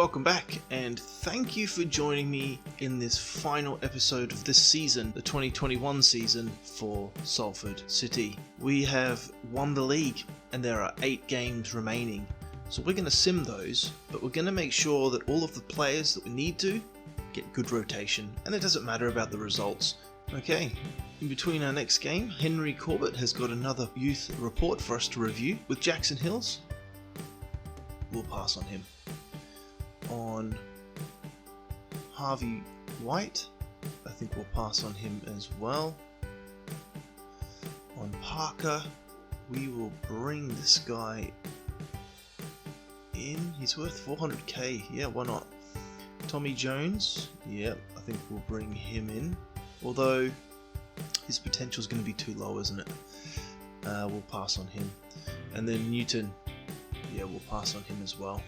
welcome back, and thank you for joining me in this final episode of this season, the 2021 season for Salford City. We have won the league, and there are 8 games remaining, so we're going to sim those, but we're going to make sure that all of the players that we need to get good rotation, and it doesn't matter about the results. Okay, in between our next game, Henry Corbett has got another youth report for us to review. With Jackson Hills, we'll pass on him. On Harvey White, I think we'll pass on him as well. On Parker, we will bring this guy in. He's worth 400k, yeah, why not? Tommy Jones, yeah, I think we'll bring him in, although his potential is going to be too low, isn't it? We'll pass on him. And then Newton, yeah, we'll pass on him as well.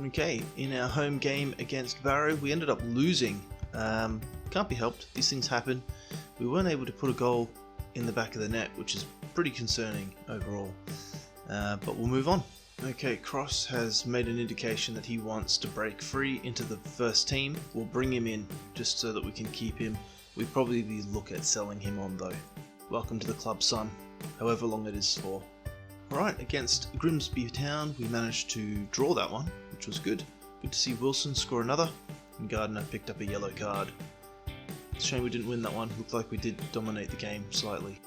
Okay, in our home game against Barrow, we ended up losing. Can't be helped, these things happen. We weren't able to put a goal in the back of the net, which is pretty concerning overall. But we'll move on. Okay, Cross has made an indication that he wants to break free into the first team. We'll bring him in just so that we can keep him. We'd probably look at selling him on though. Welcome to the club, son, however long it is for. Alright, against Grimsby Town, we managed to draw that one, which was good. Good to see Wilson score another, and Gardner picked up a yellow card. It's a shame we didn't win that one, looked like we did dominate the game slightly.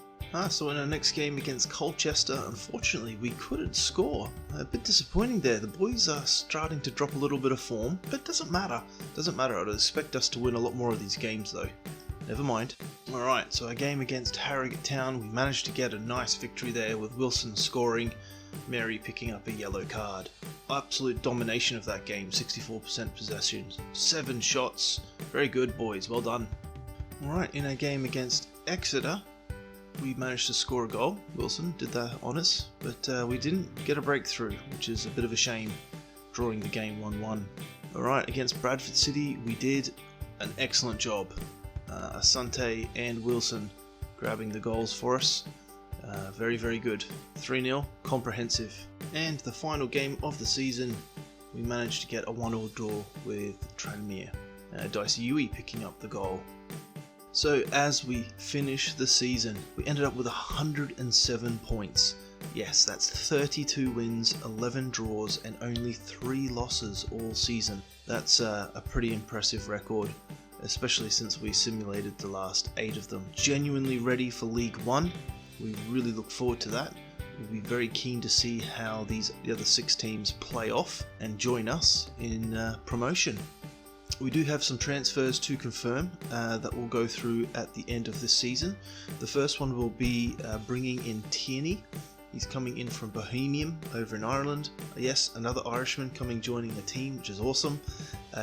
So in our next game against Colchester, unfortunately we couldn't score. A bit disappointing there, the boys are starting to drop a little bit of form, but it doesn't matter. I'd expect us to win a lot more of these games though. Never mind. Alright, so our game against Harrogate Town, we managed to get a nice victory there with Wilson scoring, Mary picking up a yellow card. Absolute domination of that game, 64% possession, 7 shots. Very good, boys, well done. Alright, in our game against Exeter, we managed to score a goal. Wilson did that on us, but we didn't get a breakthrough, which is a bit of a shame, drawing the game 1-1. Alright, against Bradford City, we did an excellent job. Asante and Wilson grabbing the goals for us. Very, very good. 3-0, comprehensive. And the final game of the season, we managed to get a 1-1 draw with Tranmere. Dicey Uwe picking up the goal. So as we finish the season, we ended up with 107 points. Yes, that's 32 wins, 11 draws, and only 3 losses all season. That's a pretty impressive record, especially since we simulated the last 8 of them. Genuinely ready for League 1. We really look forward to that. We'll be very keen to see how the other 6 teams play off and join us in promotion. We do have some transfers to confirm that we'll go through at the end of this season. The first one will be bringing in Tierney. He's coming in from Bohemian over in Ireland. Yes, another Irishman joining the team, which is awesome.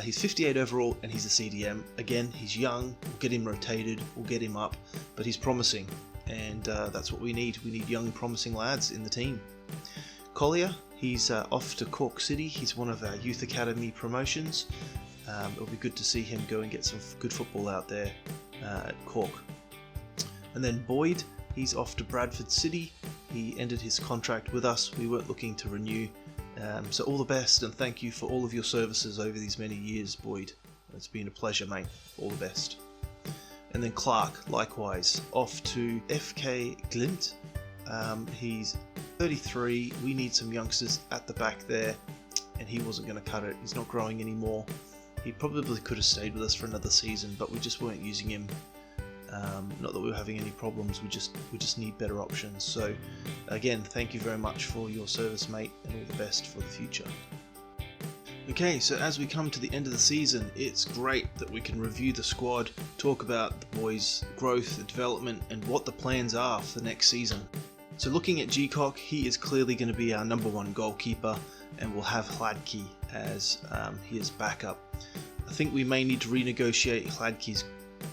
He's 58 overall and he's a CDM. Again, he's young, we'll get him rotated, we'll get him up, but he's promising, and that's what we need. We need young, promising lads in the team. Collier, he's off to Cork City. He's one of our Youth Academy promotions. It'll be good to see him go and get some good football out there at Cork. And then Boyd, he's off to Bradford City. He ended his contract with us. We weren't looking to renew. So all the best, and thank you for all of your services over these many years, Boyd. It's been a pleasure, mate. All the best. And then Clark, likewise, off to FK Glint. He's 33. We need some youngsters at the back there, and he wasn't going to cut it. He's not growing anymore. He probably could have stayed with us for another season, but we just weren't using him. Not that we were having any problems, we just need better options. So again, thank you very much for your service, mate, and all the best for the future. Okay, so as we come to the end of the season, it's great that we can review the squad, talk about the boys' growth, the development, and what the plans are for next season. So looking at Gcock, he is clearly going to be our number 1 goalkeeper, and we'll have Hladky as his backup. I think we may need to renegotiate Hladky's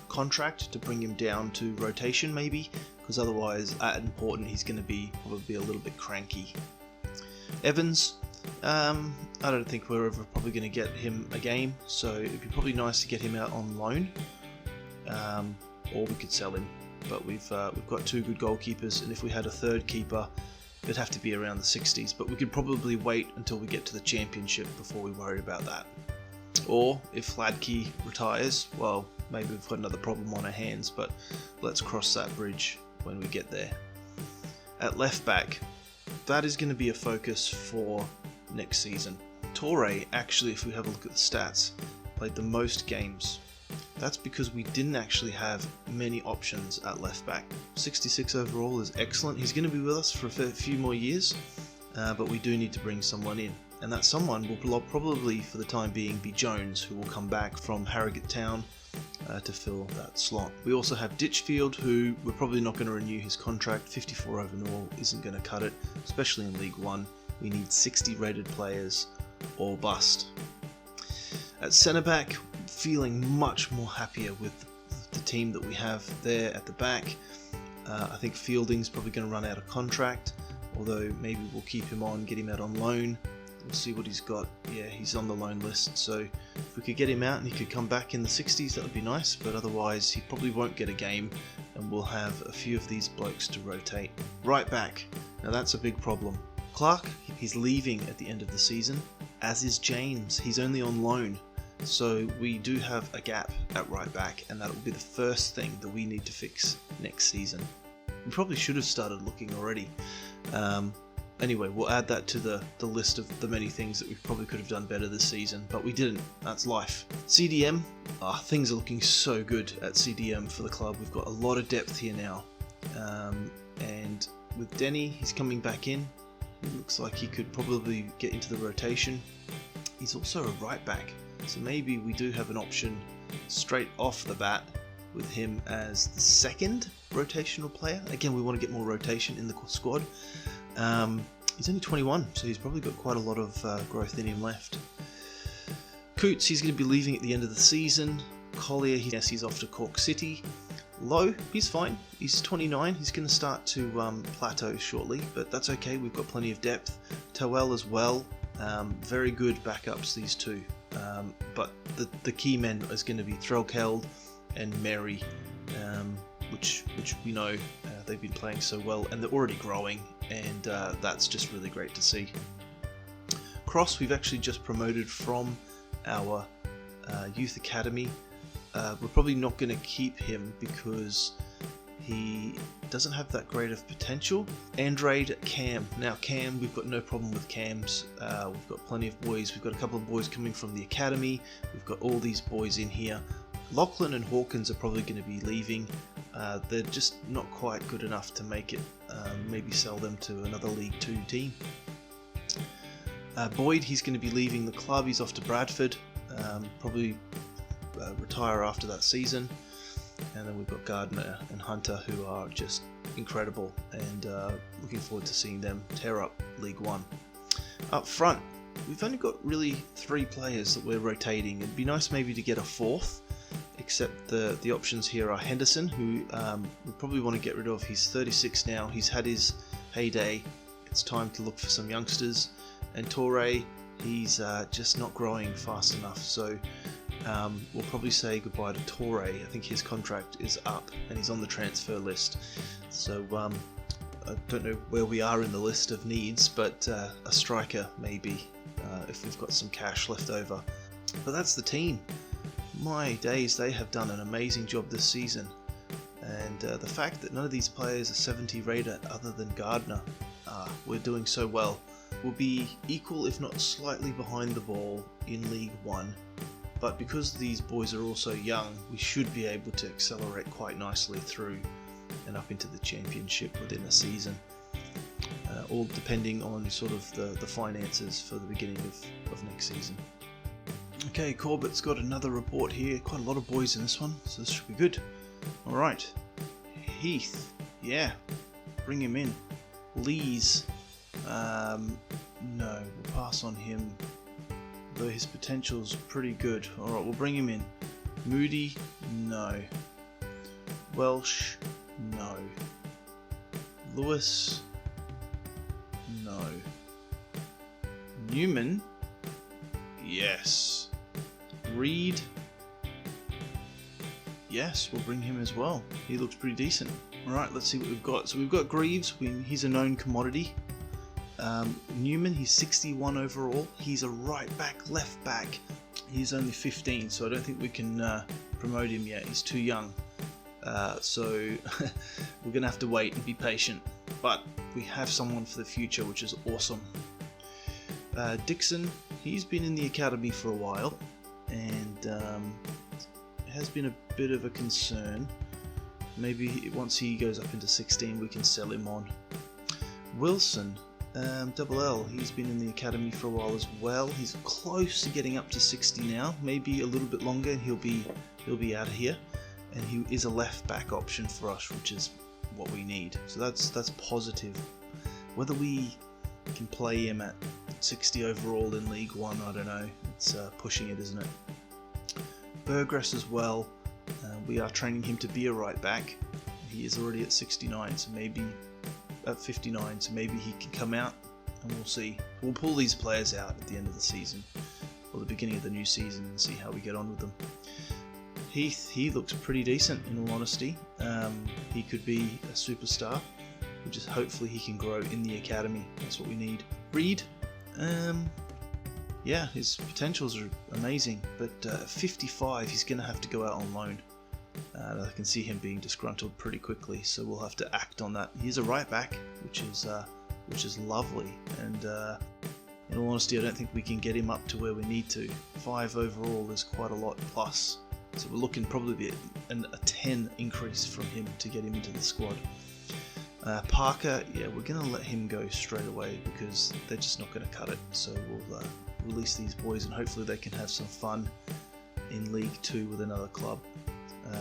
contract to bring him down to rotation maybe, because otherwise at important he's going to be probably a little bit cranky. Evans, I don't think we're ever probably going to get him a game, so it'd be probably nice to get him out on loan, or we could sell him. But we've got 2 good goalkeepers, and if we had a third keeper, it'd have to be around the 60s, but we could probably wait until we get to the championship before we worry about that. Or if Hladky retires, well, maybe we've got another problem on our hands, but let's cross that bridge when we get there. At left back, that is going to be a focus for next season. Toure, actually, if we have a look at the stats, played the most games. That's because we didn't actually have many options at left back. 66 overall is excellent. He's going to be with us for a few more years, but we do need to bring someone in. And that someone will probably, for the time being, be Jones, who will come back from Harrogate Town to fill that slot. We also have Ditchfield, who we're probably not going to renew his contract. 54 overall isn't going to cut it, especially in League One. We need 60 rated players or bust. At centre back, feeling much more happier with the team that we have there at the back. I think Fielding's probably going to run out of contract, although maybe we'll keep him on, get him out on loan. We'll see what he's got. Yeah, he's on the loan list, so if we could get him out and he could come back in the 60s, that would be nice, but otherwise he probably won't get a game, and we'll have a few of these blokes to rotate. Right back, now that's a big problem. Clark, he's leaving at the end of the season, as is James. He's only on loan, so we do have a gap at right back, and that will be the first thing that we need to fix next season. We probably should have started looking already. Anyway, we'll add that to the list of the many things that we probably could have done better this season, but we didn't. That's life. CDM, things are looking so good at CDM for the club. We've got a lot of depth here now. And with Denny, he's coming back in. It looks like he could probably get into the rotation. He's also a right back, so maybe we do have an option straight off the bat with him as the second rotational player. Again, we want to get more rotation in the squad. He's only 21, so he's probably got quite a lot of growth in him left. Coots, he's going to be leaving at the end of the season. Collier, he's off to Cork City. Lowe, he's fine. He's 29. He's going to start to plateau shortly, but that's okay. We've got plenty of depth. Towell as well. Very good backups, these two. But the key men is going to be Threlkeld and Mary, which we know they've been playing so well, and they're already growing, and that's just really great to see. Cross, we've actually just promoted from our youth academy. We're probably not going to keep him because he doesn't have that great of potential. Andrade, Cam. Now Cam, we've got no problem with Cams. We've got plenty of boys. We've got a couple of boys coming from the academy. We've got all these boys in here. Lachlan and Hawkins are probably going to be leaving. They're just not quite good enough to make it. Maybe sell them to another League 2 team. Boyd, he's going to be leaving the club. He's off to Bradford. Probably retire after that season. And then we've got Gardner and Hunter, who are just incredible, and looking forward to seeing them tear up League 1. Up front, we've only got really 3 players that we're rotating. It'd be nice maybe to get a 4th, except the options here are Henderson, who we probably want to get rid of. He's 36 now. He's had his heyday. It's time to look for some youngsters. And Toure, he's just not growing fast enough, so we'll probably say goodbye to Toure. I think his contract is up and he's on the transfer list. So I don't know where we are in the list of needs, but a striker maybe, if we've got some cash left over. But that's the team. My days, they have done an amazing job this season. And the fact that none of these players are 70 rated other than Gardner, we're doing so well. We'll be equal, if not slightly behind the ball in League 1. But because these boys are also young, we should be able to accelerate quite nicely through and up into the championship within a season. All depending on sort of the finances for the beginning of next season. Okay, Corbett's got another report here. Quite a lot of boys in this one, so this should be good. Alright, Heath, yeah, bring him in. Lees, no, we'll pass on him, though his potential's pretty good. Alright, we'll bring him in. Moody, no. Welsh, no. Lewis, no. Newman, yes. Reed, yes, we'll bring him as well. He looks pretty decent. Alright, let's see what we've got. So we've got Greaves, he's a known commodity. Newman, he's 61 overall. He's a right back, left back. He's only 15, so I don't think we can promote him yet. He's too young. So we're going to have to wait and be patient. But we have someone for the future, which is awesome. Dixon, he's been in the academy for a while, and it has been a bit of a concern. Maybe once he goes up into 16, we can sell him on. Wilson, Double L, he's been in the academy for a while as well. He's close to getting up to 60 now, maybe a little bit longer, and he'll be out of here. And he is a left back option for us, which is what we need. So that's positive. Whether we can play him at 60 overall in League One, I don't know. It's pushing it, isn't it? Burgress as well. We are training him to be a right back. He is already at 69, so maybe at 59, so maybe he can come out, and we'll see. We'll pull these players out at the end of the season, or the beginning of the new season, and see how we get on with them. Heath, he looks pretty decent in all honesty. He could be a superstar. Just hopefully he can grow in the academy. That's what we need. Reed, yeah, his potentials are amazing, but 55, he's going to have to go out on loan. I can see him being disgruntled pretty quickly, so we'll have to act on that. He's a right back, which is lovely, and in all honesty, I don't think we can get him up to where we need to. 5 overall is quite a lot plus, so we're looking probably at a 10 increase from him to get him into the squad. Parker, yeah, we're going to let him go straight away because they're just not going to cut it. So we'll release these boys and hopefully they can have some fun in League 2 with another club.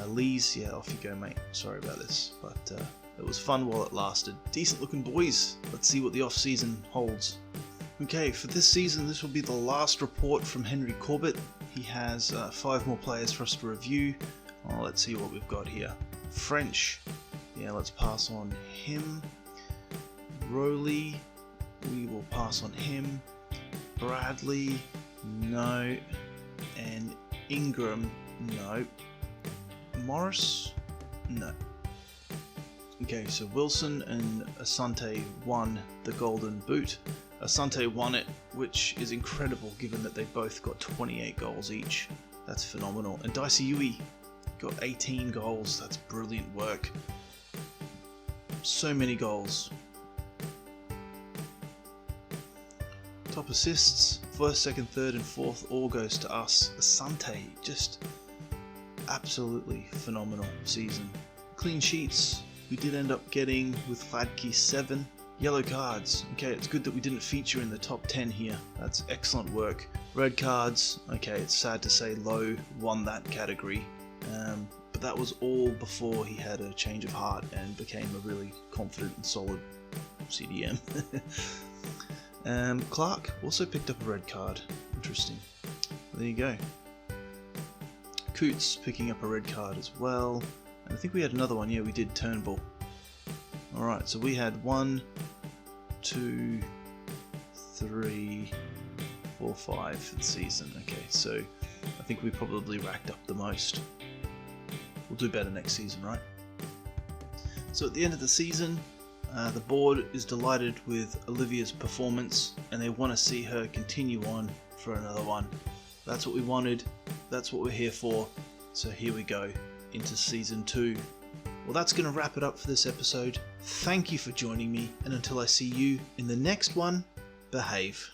Lees, yeah, off you go, mate. Sorry about this, but it was fun while it lasted. Decent looking boys. Let's see what the off season holds. Okay, for this season, this will be the last report from Henry Corbett. He has 5 more players for us to review. Oh, let's see what we've got here. French. Yeah, let's pass on him. Rowley, we will pass on him. Bradley, no. And Ingram, no. Morris, no. Okay, so Wilson and Asante won the Golden Boot. Asante won it, which is incredible given that they both got 28 goals each. That's phenomenal. And Dicey Uwe got 18 goals. That's brilliant work. So many goals. Top assists, 1st, 2nd, 3rd and 4th all goes to us. Asante, just absolutely phenomenal season. Clean sheets, we did end up getting with Fladke 7. Yellow cards, okay, it's good that we didn't feature in the top 10 here. That's excellent work. Red cards, okay, it's sad to say Lowe won that category. But that was all before he had a change of heart and became a really confident and solid CDM. Clark also picked up a red card. Interesting. There you go. Coots picking up a red card as well. And I think we had another one. Yeah, we did Turnbull. Alright, so we had 1, 2, 3, 4, 5 for the season. Okay, so I think we probably racked up the most. We'll do better next season, right? So at the end of the season, the board is delighted with Olivia's performance and they want to see her continue on for another one. That's what we wanted, that's what we're here for, so here we go into season 2. Well, that's going to wrap it up for this episode. Thank you for joining me, and until I see you in the next one, behave.